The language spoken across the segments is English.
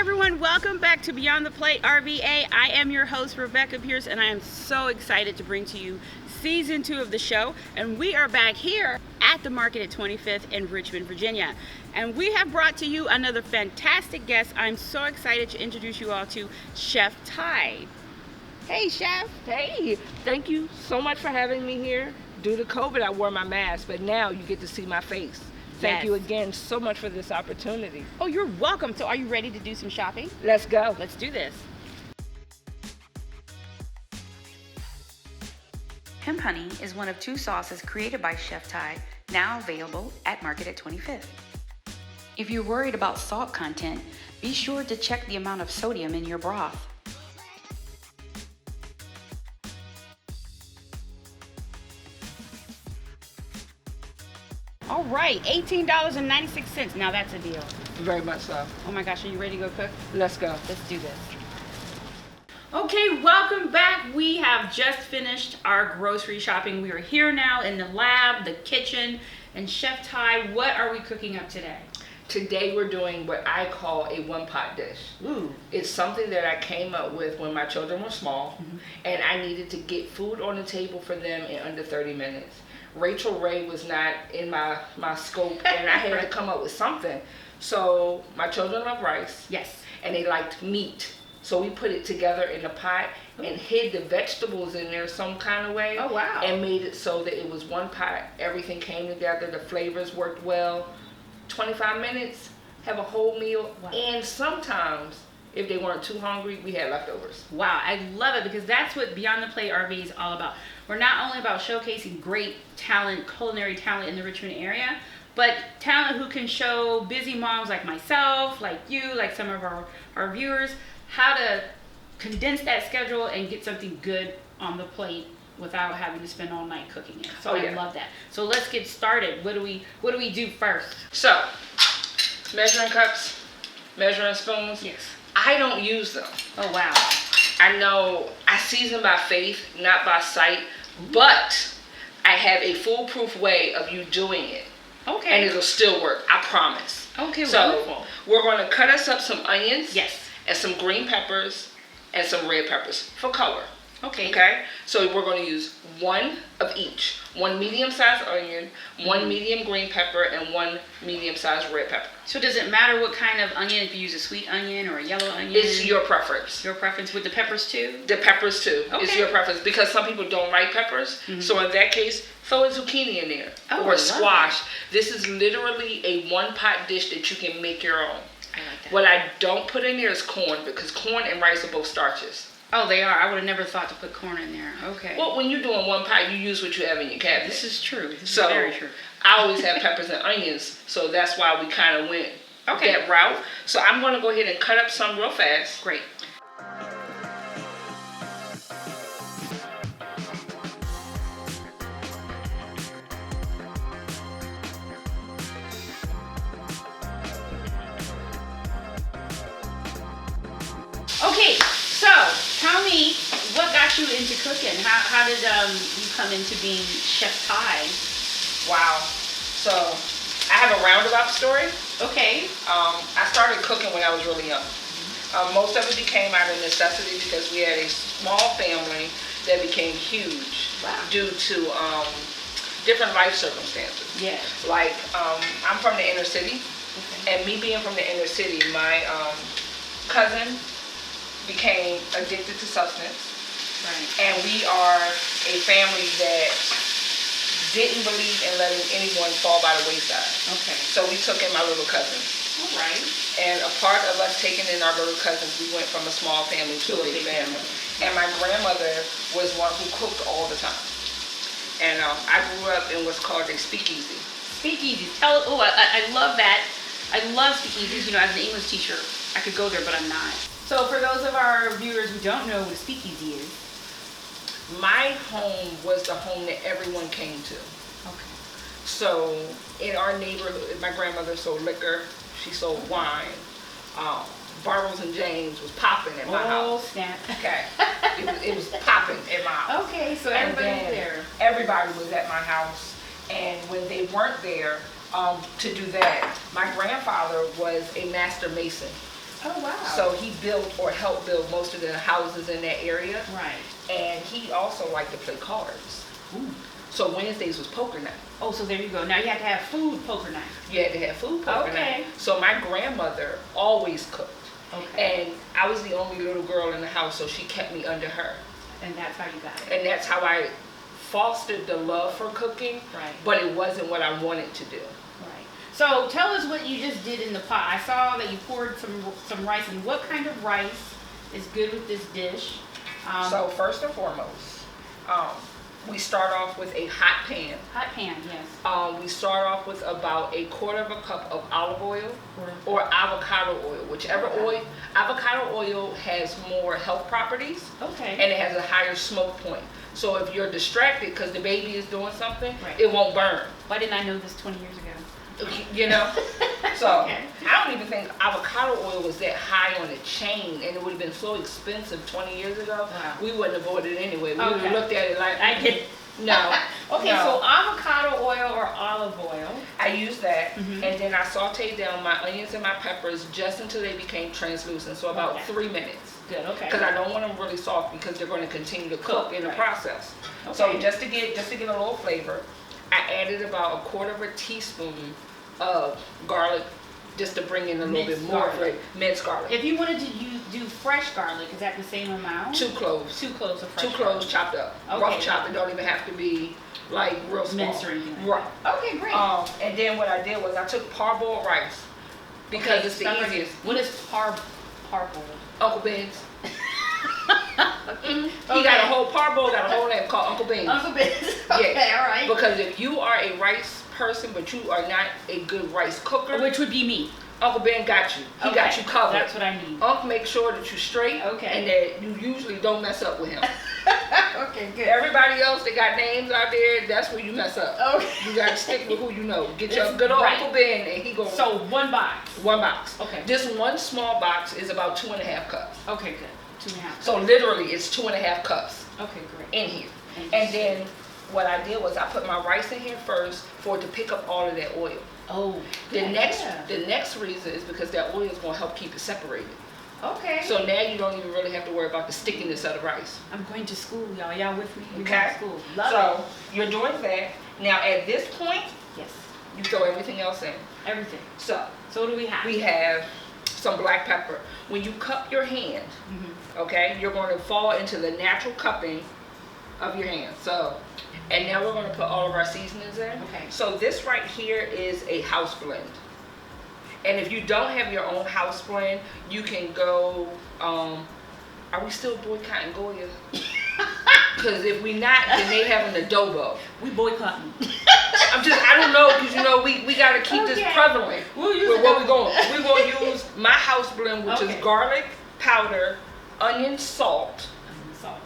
everyone, welcome back to Beyond the Plate RVA. I am your host, Rebecca Pierce, and I am so excited to bring to you season 2 of the show. And we are back here at the market at 25th in Richmond, Virginia. And we have brought to you another fantastic guest. I'm so excited to introduce you all to Chef Ty. Hey, Chef. Hey, thank you so much for having me here. Due to COVID, I wore my mask, but now you get to see my face. Thank you again so much for this opportunity. Oh, you're welcome. So are you ready to do some shopping? Let's go. Let's do this. Hemp Honey is one of 2 sauces created by Chef Ty, now available at Market at 25th. If you're worried about salt content, be sure to check the amount of sodium in your broth. All right, $18.96. Now that's a deal. Very much so. Oh my gosh, are you ready to go cook? Let's go. Let's do this. Okay, welcome back. We have just finished our grocery shopping. We are here now in the lab, the kitchen, and Chef Ty, what are we cooking up today? Today we're doing what I call a one-pot dish. Ooh. It's something that I came up with when my children were small, and I needed to get food on the table for them in under 30 minutes. Rachel Ray was not in my scope, and I had to come up with something. So my children love rice. Yes. And they liked meat. So we put it together in a pot and hid the vegetables in there some kind of way. Oh, wow. And made it so that it was one pot. Everything came together. The flavors worked well. 25 minutes, have a whole meal. Wow. And sometimes, if they weren't too hungry, we had leftovers. Wow, I love it because that's what Beyond the Plate RV is all about. We're not only about showcasing great talent, culinary talent in the Richmond area, but talent who can show busy moms like myself, like you, like some of our viewers, how to condense that schedule and get something good on the plate without having to spend all night cooking it. So I love that. So let's get started. What do we do first? So, measuring cups, measuring spoons. Yes. I don't use them. Oh, wow. I know I season by faith, not by sight, but I have a foolproof way of you doing it. Okay. And it'll still work, I promise. Okay, so wonderful. We're going to cut us up some onions. Yes. And some green peppers and some red peppers for color. Okay. Okay? So we're going to use one of each. 1 medium-sized onion, 1 medium green pepper, and 1 medium-sized red pepper. So does it matter what kind of onion, if you use a sweet onion or a yellow onion? It's your preference. Your preference with the peppers too? The peppers too. Okay. It's your preference because some people don't like peppers. So in that case, throw a zucchini in there. Oh, or a squash. That. This is literally a one-pot dish that you can make your own. I like that. What I don't put in there is corn because corn and rice are both starches. Oh, they are. I would have never thought to put corn in there. Okay. Well, when you're doing one pot, you use what you have in your cabinet. This is true. This So is very true. I always have peppers and onions, so that's why we kind of went that route. So I'm going to go ahead and cut up some real fast. Great. Okay, so tell me, what got you into cooking? How did you come into being Chef Ty? Wow. So I have a roundabout story. Okay. I started cooking when I was really young. Most of it became out of necessity because we had a small family that became huge due to different life circumstances. Yes. Like I'm from the inner city, and me being from the inner city, my cousin became addicted to substance. Right. And we are a family that didn't believe in letting anyone fall by the wayside. Okay. So we took in my little cousins. All right. And a part of us taking in our little cousins, we went from a small family to a big family. And my grandmother was one who cooked all the time. And I grew up in what's called a speakeasy. Speakeasy. I love that. I love speakeasies. You know, as an English teacher, I could go there, but I'm not. So for those of our viewers who don't know what a speakeasy is. My home was the home that everyone came to. Okay. So in our neighborhood, my grandmother sold liquor. She sold wine. Bartles and James was popping at my house. Oh, snap. Okay. It was popping at my house. Okay, so everybody was there. Everybody was at my house. And when they weren't there to do that, my grandfather was a master mason. Oh, wow. So he built or helped build most of the houses in that area. Right. And he also liked to play cards. Ooh. So Wednesdays was poker night. Oh, so there you go. Now you have to have food poker night. You had to have food poker Okay. night. So my grandmother always cooked. Okay. And I was the only little girl in the house, so she kept me under her. And that's how you got it. And that's how I fostered the love for cooking. Right. But it wasn't what I wanted to do. Right. So tell us what you just did in the pot. I saw that you poured some rice. And what kind of rice is good with this dish? So first and foremost, we start off with a hot pan. Hot pan, yes. We start off with about 1/4 cup of olive oil or avocado oil, whichever oil. Avocado oil has more health properties. Okay. And it has a higher smoke point. So if you're distracted because the baby is doing something, Right. it won't burn. Why didn't I know this 20 years ago? You know? So Okay. I don't even think avocado oil was that high on the chain, and it would have been so expensive 20 years ago. Wow. We wouldn't have bought it anyway. We would Okay. have looked at it like, I get no. Okay, no. so avocado oil or olive oil. I used that, Mhm. and then I sauteed down my onions and my peppers just until they became translucent, so about Okay. 3 minutes. Good, okay. Because I don't want them really soft because they're going to continue to cook in the Right. process. So Okay. just to get a little flavor, I added about 1/4 teaspoon of garlic just to bring in a little bit Minced more garlic. flavor. Minced garlic. If you wanted to do fresh garlic, is that the same amount? 2 cloves. 2 cloves of fresh 2 cloves chopped up. Okay. Rough chopped. It don't even have to be like real small. Minced or anything. Right. Okay, great. And then what I did was I took parboiled rice because Okay, it's the stop right easiest. here. What is parboiled? Uncle Ben's. Okay. He got a whole parboiled, got a whole name called Uncle Ben's. Uncle Ben's. Okay, all right. Because if you are a rice person but you are not a good rice cooker, Which would be me. Uncle Ben got you. He got Okay, you covered. That's what I need. Uncle make sure that you're straight Okay. and that you usually don't mess up with him. Okay, good. Everybody else that got names out there, that's where you mess up. Okay. You gotta stick with who you know. Get your It's good old right. Uncle Ben and he go So 1 box. 1 box. Okay. This one small box is about 2.5 cups. Okay, good. 2.5. So literally it's 2.5 cups Okay, great. in here. And And then what I did was I put my rice in here first for it to pick up all of that oil. Oh, The good next idea. the next reason is because that oil is going to help keep it separated. Okay. So now you don't even really have to worry about the stickiness of the rice. I'm going to school, y'all. Y'all with me? We're Okay. going to school. Love So you're doing that. Now at this point, it. Yes. you throw everything else in. Everything. So So what do we have? we have some black pepper. When you cup your hand, Mhm. okay, you're going to fall into the natural cupping of your hand. So, and now we're going to put all of our seasonings in. Okay. So this right here is a house blend. And if you don't have your own house blend, you can go, are we still boycotting Goya? Because if we not, then they have an adobo. We boycotting. I don't know, because you know, we got to keep this Okay. prevalent. We'll use With what we're adobo. going. We're going to use my house blend, which Okay. is garlic powder, onion salt. Onion salt.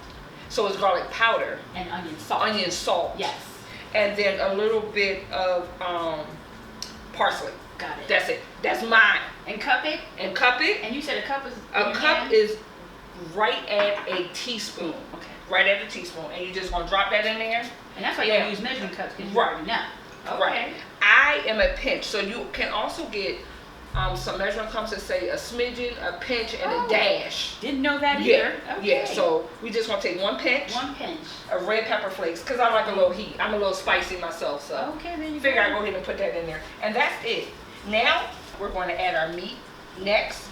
So it's garlic powder, And onion salt. onion salt. Yes. And then a little bit of parsley. Got it. That's it. That's mine. And cup it. And cup it. And you said a cup is. A cup is right at a teaspoon. Okay. Right at a teaspoon. And you're just going to drop that in there. And that's why you Yeah. don't use measuring cups because you Right. already know. Okay. Right. I am a pinch. So you can also get some measuring cups that say a smidgen, a pinch, and Oh. a dash. Didn't know that Yeah. either. Yeah. Okay. So we just going to take 1 pinch. 1 pinch. Of red pepper flakes. Because I like a little heat. I'm a little spicy myself. So Okay, then you figure I'd go. go ahead and put that in there. And that's it. Now we're going to add our meat next.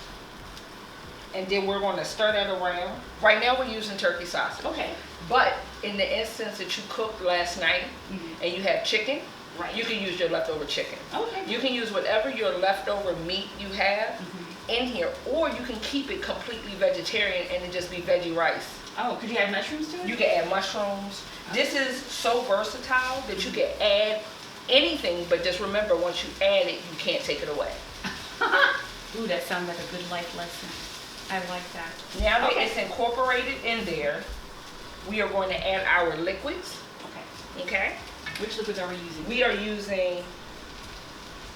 And then we're going to stir that around. Right now we're using turkey sausage. Okay. But in the instance that you cooked last night Mhm. and you have chicken, Right. you can use your leftover chicken. Okay. You can use whatever your leftover meat you have Mhm. in here, or you can keep it completely vegetarian and it just be veggie rice. Oh, could you add mushrooms to it? You can add mushrooms. This is so versatile that you can add anything, but just remember, once you add it, you can't take it away. Ooh, that sounds like a good life lesson. I like that. Now that Okay. it's incorporated in there, we are going to add our liquids, Okay. okay? Which liquids are we using? We are using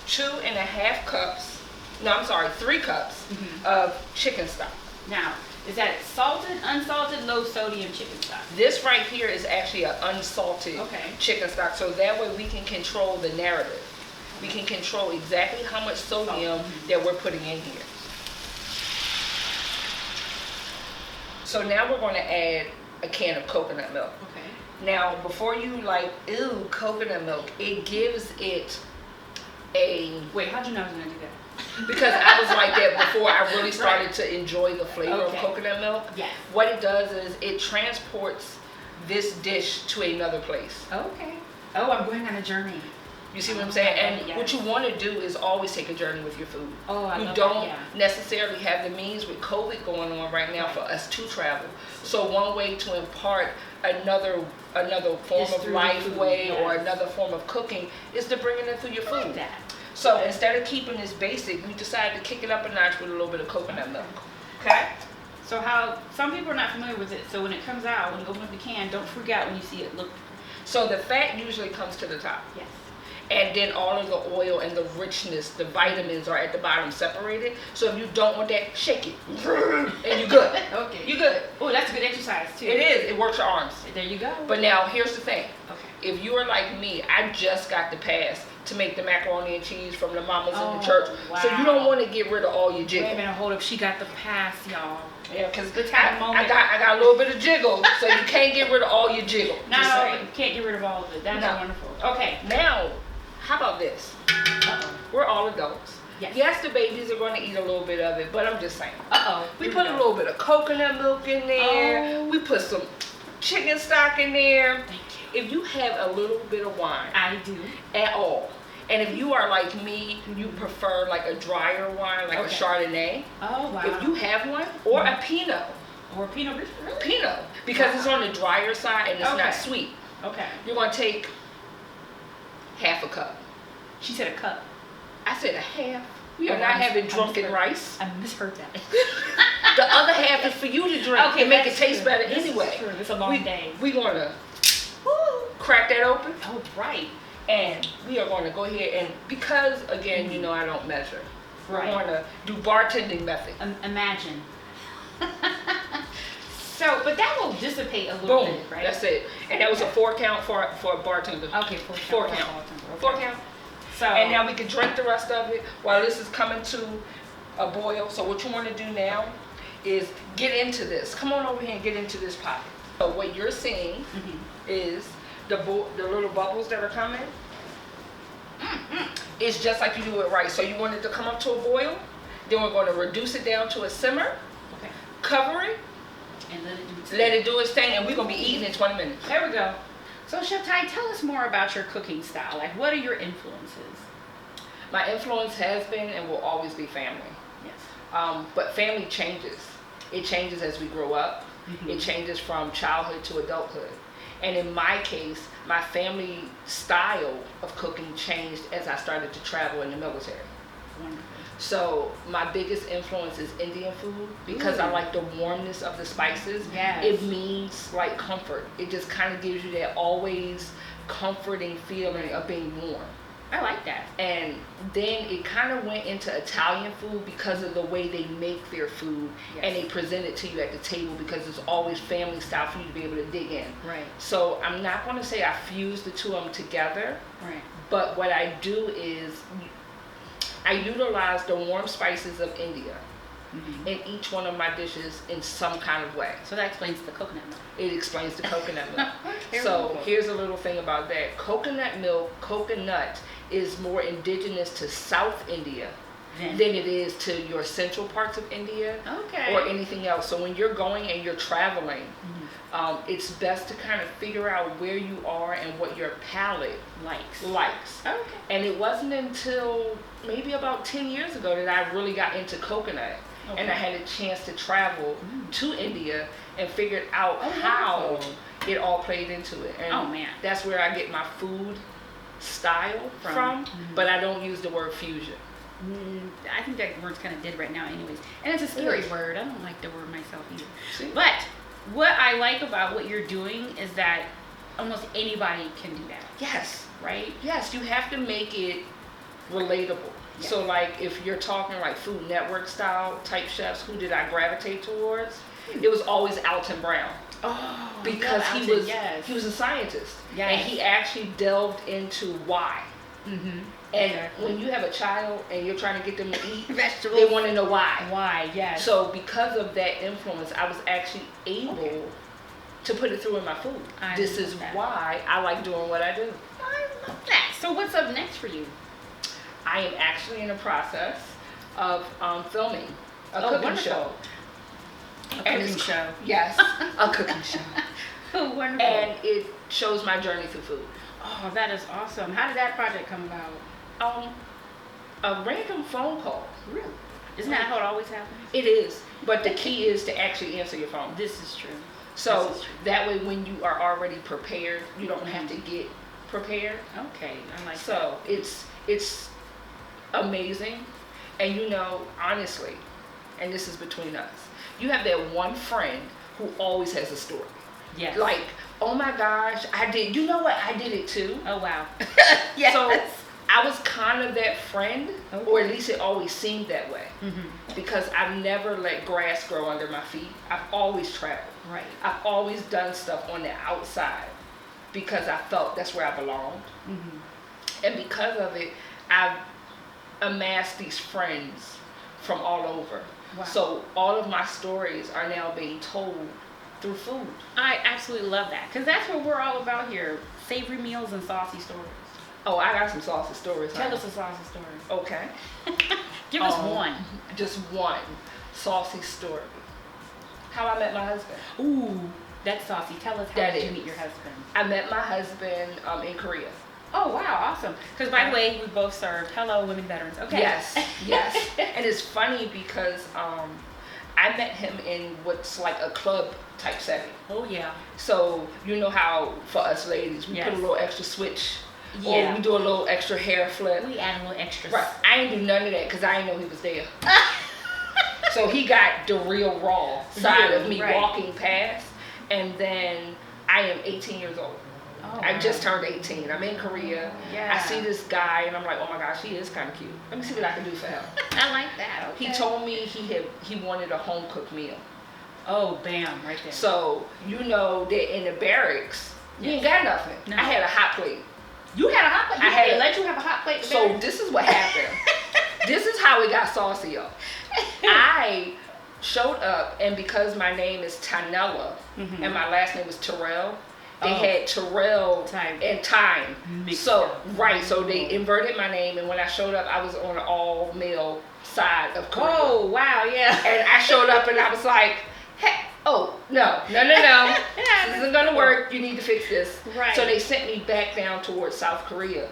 2.5 cups, no, I'm sorry, 3 cups Mhm. of chicken stock. Now, is that salted, unsalted, low sodium chicken stock? This right here is actually an unsalted Okay. chicken stock, so that way we can control the narrative. We can control exactly how much sodium that we're putting in here. So now we're going to add a can of coconut milk. Okay. Now, before you like, ew, coconut milk, it gives it a... Wait, how'd you know I was going to do that? Because I was like that before I really started to enjoy the flavor of Okay. coconut milk. Yes. What it does is it transports this dish to another place. Okay. Oh, I'm going on a journey. You see what I'm saying? And Yes. what you want to do is always take a journey with your food. Oh, I You love don't that, yeah. necessarily have the means with COVID going on right now for us to travel. So one way to impart another form Is of through life the food, way or yes. another form of cooking is to bring it in through your I like food. that. So instead of keeping this basic, we decided to kick it up a notch with a little bit of coconut milk. Okay? So how, some people are not familiar with it, so when it comes out, when you open up the can, don't freak out when you see it look. So the fat usually comes to the top. Yes. And then all of the oil and the richness, the vitamins are at the bottom separated. So if you don't want that, shake it. And you're good. Okay. You're good. Oh, that's a good exercise too. It is. It works your arms. There you go. But now, here's the thing. Okay. If you are like me, I just got the pass to make the macaroni and cheese from the mamas in Oh, the church. So you don't wow. want to get rid of all your Wait a jiggle. minute, hold up. She got the pass, y'all. Yeah, because Good time I moment. got a little bit of jiggle, so you can't get rid of all your jiggle. Not Just all, saying. you can't get rid of all of it. That's No. wonderful. Okay. Now, how about this? Uh-oh. We're all adults. Yes. Yes, the babies are going to eat a little bit of it, but I'm just saying. Uh-oh. We Here put a go. little bit of coconut milk in there. Oh. We put some chicken stock in there. Thank If you have a little bit of wine I do. at all, and if you are like me, you prefer like a drier wine, like a Okay. Chardonnay. Oh, wow. If you have one, or a Pinot. Or Pinot Gris, really? Pinot, because it's on the drier side and it's Okay. not sweet. Okay. You're going to take half a cup. She said a cup. I said a half. We are Oh, not I'm- having I'm drunken sorry. rice. I misheard that. The other half is for you to drink Okay, and make it that's taste true. better This is anyway. true. It's a long day. We're going to crack that open, Oh, right. and we are going to go ahead and, because again, you know I don't measure, we're Right. going to do bartending method. Imagine. So, but that will dissipate a little Boom, bit, right? that's it. And that was a 4 count for a bartender. Okay, 4 count. Okay. 4 count. So, And now we can drink the rest of it while this is coming to a boil. So what you want to do now is get into this. Come on over here and get into this pot. So what you're seeing is the little bubbles that are coming. It's just like you do with rice. So you want it to come up to a boil. Then we're going to reduce it down to a simmer. okay. Cover it. And let it do its Let it do its thing. And we're going to be eating in 20 minutes. There we go. So, Chef Ty, tell us more about your cooking style. Like, what are your influences? My influence has been and will always be family. Yes. But family changes. It changes as we grow up. It changes from childhood to adulthood. And in my case, my family style of cooking changed as I started to travel in the military. Wonderful. So my biggest influence is Indian food because I Ooh. like the warmness of the spices. Yes. It means like comfort. It just kind of gives you that always comforting feeling of being warm. I like that. And then it kind of went into Italian food because of the way they make their food. Yes. And they present it to you at the table because it's always family style for you to be able to dig in. Right. So I'm not going to say I fuse the two of them together, Right. but what I do is I utilize the warm spices of India in each one of my dishes in some kind of way. So that explains the coconut milk. It explains the coconut milk. Very So cool. here's a little thing about that. Coconut is more indigenous to South India Then. than it is to your central parts of India Okay. or anything else. So when you're going and you're traveling, it's best to kind of figure out where you are and what your palate likes. Okay. And it wasn't until maybe about 10 years ago that I really got into coconut. Okay. And I had a chance to travel to India and figured out Oh, how wonderful. it all played into it. And Oh, man. that's where I get my food style from, but I don't use the word fusion. I think that word's kind of dead right now anyways. And it's a scary is. word. I don't like the word myself either. See? But what I like about what you're doing is that almost anybody can do that, Yes. right? Yes, you have to make it relatable. Yeah. So like if you're talking like Food Network style type chefs, who did I gravitate towards? It was always Alton Brown. Oh, Because I love he Alton, was yes. he was a scientist. Yes. And he actually delved into why. Mm-hmm. And Exactly. when you have a child and you're trying to get them to eat, Vegetables. they want to know why. Why? Yes. So because of that influence, I was actually able to put it through in my food. This is why I like doing what I do. I love that. So what's up next for you? I am actually in the process of filming a cooking wonderful. show. A cooking show. Yes, a cooking show. Oh, wonderful. And it shows my journey through food. Oh, that is awesome. How did that project come about? A random phone call. Really? Isn't that how it always happens? It is, but the key is to actually answer your phone. This is true. So This is true. that way, when you are already prepared, you don't have to get prepared. Okay, I like that. So it's amazing, and you know, honestly, and this is between us, you have that one friend who always has a story. Yes. Like, oh my gosh, I did. You know what? I did it too. Oh wow. Yes. So I was kind of that friend, Okay. or at least it always seemed that way, Mm-hmm. because I've never let grass grow under my feet. I've always traveled. Right. I've always done stuff on the outside because I felt that's where I belonged. Mm-hmm. And because of it, I've amassed these friends from all over. Wow. So all of my stories are now being told through food. I absolutely love that because that's what we're all about here: savory meals and saucy stories. Oh, I got some saucy stories. Tell honey. us a saucy story. Okay. Give us one. Just one saucy story. How I met my husband. Ooh, that's saucy. Tell us how That did you is. meet your husband? I met my husband in Korea. Oh wow, awesome. Because by the way, we both served. Hello, women veterans. Okay. Yes, yes. And it's funny because I met him in what's like a club type setting. Oh yeah. So you know how for us ladies, we put a Yes. little extra switch, Yeah. or we do a little extra hair flip. We add a little extra. Right. I ain't do none of that because I didn't know he was there. So he got the real raw side of me Right. walking past, and then I am 18 years old. Oh, I wow. just turned 18. I'm in Korea. Yeah. I see this guy and I'm like, oh my gosh, he is kind of cute. Let me see what I can do for him. I like that. Okay. He told me he wanted a home cooked meal. Oh, bam, right there. So you know that in the barracks, you ain't Yes. got nothing. No. I had a hot plate. You had a hot plate. I had They a- let you have a hot plate. So this is what happened. This is how it got saucy, y'all. I showed up, and because my name is Tanella Mhm. and my last name was Terrell, they Oh. had Terrell Time. and Time. Mixed So up. right, so they inverted my name, and when I showed up, I was on the all male side of Korea. Oh wow, yeah. And I showed up, and I was like, hey, oh no, this isn't gonna work. You need to fix this. Right. So they sent me back down towards South Korea,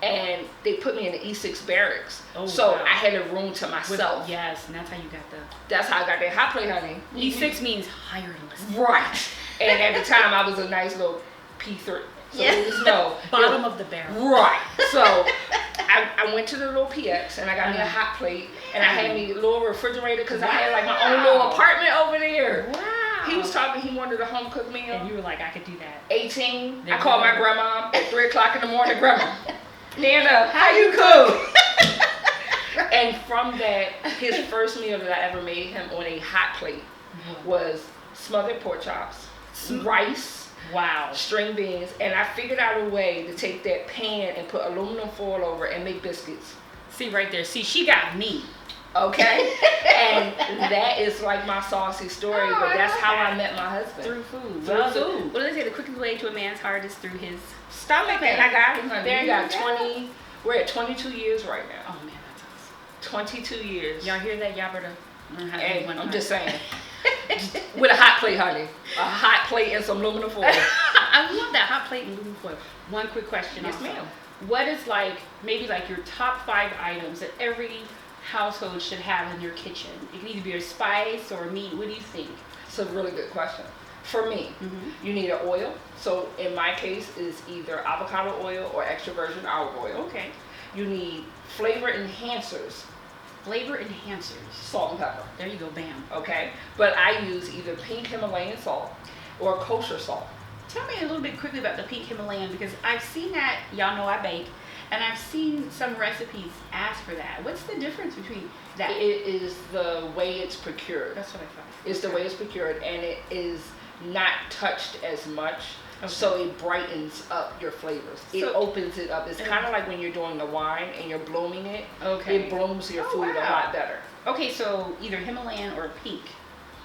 and they put me in the E6 barracks. Oh, so wow. I had a room to With- myself. yes, and that's how you got the That's how I got that hot plate, honey. E6 means higher enlisted. Right. And at the time, I was a nice little P3. So Yeah. there was no Bottom of the barrel. Right. So I went to the little PX and I got me a hot plate, and I had me a little refrigerator because I had like my own little Wow. apartment over there. Wow. He was talking, he wanted a home cooked meal. And you were like, I could do that. 18. There I you called go. my grandma at 3 o'clock in the morning. Grandma, Nana, how you cook? And from that, his first meal that I ever made him on a hot plate was smothered pork chops, rice, Wow. string beans, and I figured out a way to take that pan and put aluminum foil over it and make biscuits. See right there. See, she got me. Okay? And that is like my saucy story, Oh, but I that's love how that. I met my husband. Through food. Through Well, food. What do they say? The quickest way to a man's heart is through his Stomach, and I got him, honey. There We you got go. 20, we're at 22 years right now. Oh man, that's awesome. 22 years. Y'all hear that? Y'all better learn how to do And one I'm hot. just saying, with a hot plate, honey. A hot plate and some aluminum foil. I love that hot plate and aluminum foil. One quick question. Yes, also. ma'am. What is like maybe like your top 5 items that every household should have in their kitchen? It can either be a spice or a meat. What do you think? It's a really good question. For me, Mhm. you need an oil. So in my case, it's either avocado oil or extra virgin olive oil. Okay. You need flavor enhancers, Flavor enhancers. salt and pepper. There you go. Bam. Okay? But I use either pink Himalayan salt or kosher salt. Tell me a little bit quickly about the pink Himalayan because I've seen that. Y'all know I bake, and I've seen some recipes ask for that. What's the difference between that? It is the way it's procured. That's what I thought. It's the way it's procured, and it is not touched as much. Okay. So it brightens up your flavors. It opens it up. It's kind of like when you're doing the wine and you're blooming it. Okay. It blooms your food a wow. lot better. Okay, so either Himalayan or pink.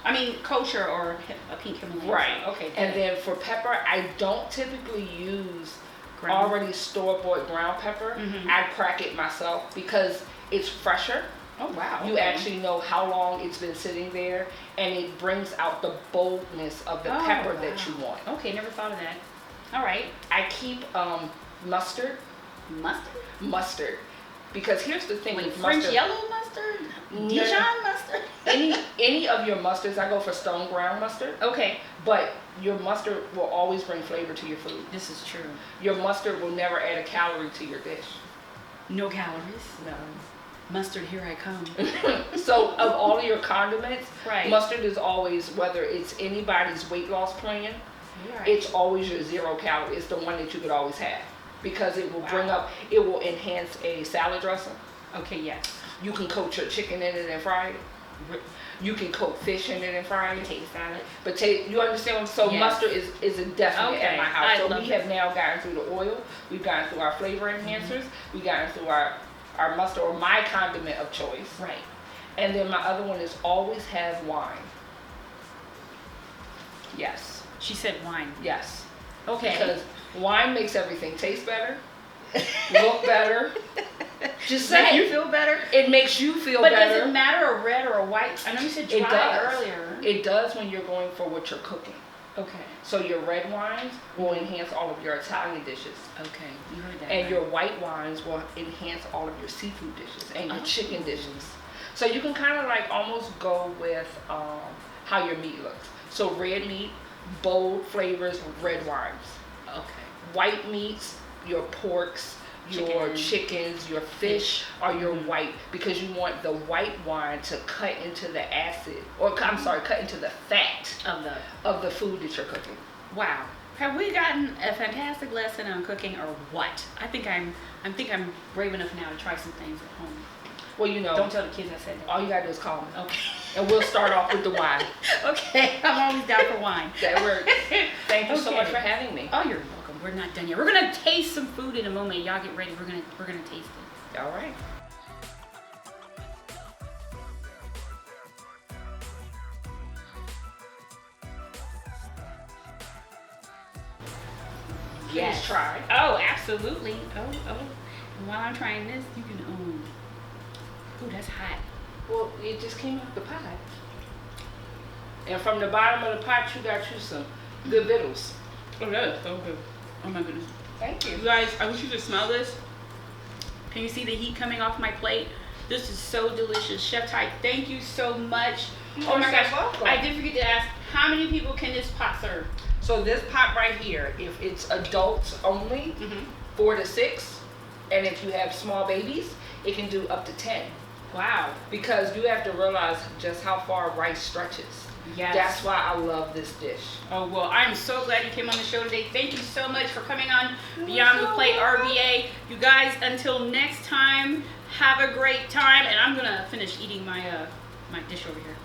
I mean, kosher or a pink Himalayan. Right. Okay. And then for pepper, I don't typically use already store-bought ground pepper. I crack it myself because it's fresher. Oh wow. You actually know how long it's been sitting there, and it brings out the boldness of the pepper that you want. Okay, never thought of that. All right. I keep mustard. Mustard? Mustard. Because here's the thing Like with French mustard. yellow mustard? Dijon mustard? any of your mustards, I go for stone ground mustard. Okay. But your mustard will always bring flavor to your food. This is true. Your mustard will never add a calorie to your dish. No calories. No. Mustard, here I come. So of all of your condiments, Right. mustard is always, whether it's anybody's weight loss plan, it's always your 0 calorie. It's the one that you could always have because it will bring up, it will enhance a salad dressing. Okay, yes. You can coat your chicken in it and fry it. You can coat fish in it and fry it. Potato salad. Potato, you understand what I'm saying? So Yes. mustard is a definite Okay, at my house. I So love we it. have now gotten through the oil. We've gotten through our flavor enhancers. We've gotten through our mustard, or my condiment of choice. Right. And then my other one is always have wine. Yes. She said wine. Yes. Okay. Because wine makes everything taste better, look better. Just Make say you feel better? it makes you feel But better. does it matter a red or a white? I know you said dry It does. earlier. It does when you're going for what you're cooking. Okay. So your red wines will enhance all of your Italian dishes. Okay. You heard that. And right? your white wines will enhance all of your seafood dishes and your chicken dishes. So you can kind of like almost go with how your meat looks. So red meat, bold flavors, red wines. Okay. White meats, your porks, your chickens, your fish are your white, because you want the white wine to cut into the acid, or I'm sorry, cut into the fat of the food that you're cooking. Wow. Have we gotten a fantastic lesson on cooking or what? I think I'm brave enough now to try some things at home. Well, you know, Don't tell the kids I said that. all you gotta do is call me. Okay. And we'll start off with the wine. Okay. I'm always down for wine. That works. Thank you so Okay. much for having me. Oh, you're welcome. We're not done yet. We're gonna taste some food in a moment. Y'all get ready. We're gonna taste it. All right. Yes. Please try. Oh, absolutely. Oh. And while I'm trying this, you can ooh, that's hot. Well, it just came out the pot. And from the bottom of the pot, you got you some good vittles. Oh, that is so good. Oh my goodness. Thank you. You guys, I wish you could smell this. Can you see the heat coming off my plate? This is so delicious. Chef Ty, thank you so much. Oh my gosh, welcome. I did forget to ask, how many people can this pot serve? So this pot right here, if it's adults only, 4 to 6, and if you have small babies, it can do up to 10. Wow. Because you have to realize just how far rice stretches. Yes. That's why I love this dish. Oh, well, I'm so glad you came on the show today. Thank you so much for coming on Beyond the Plate RVA. You guys, until next time, have a great time. And I'm going to finish eating my my dish over here.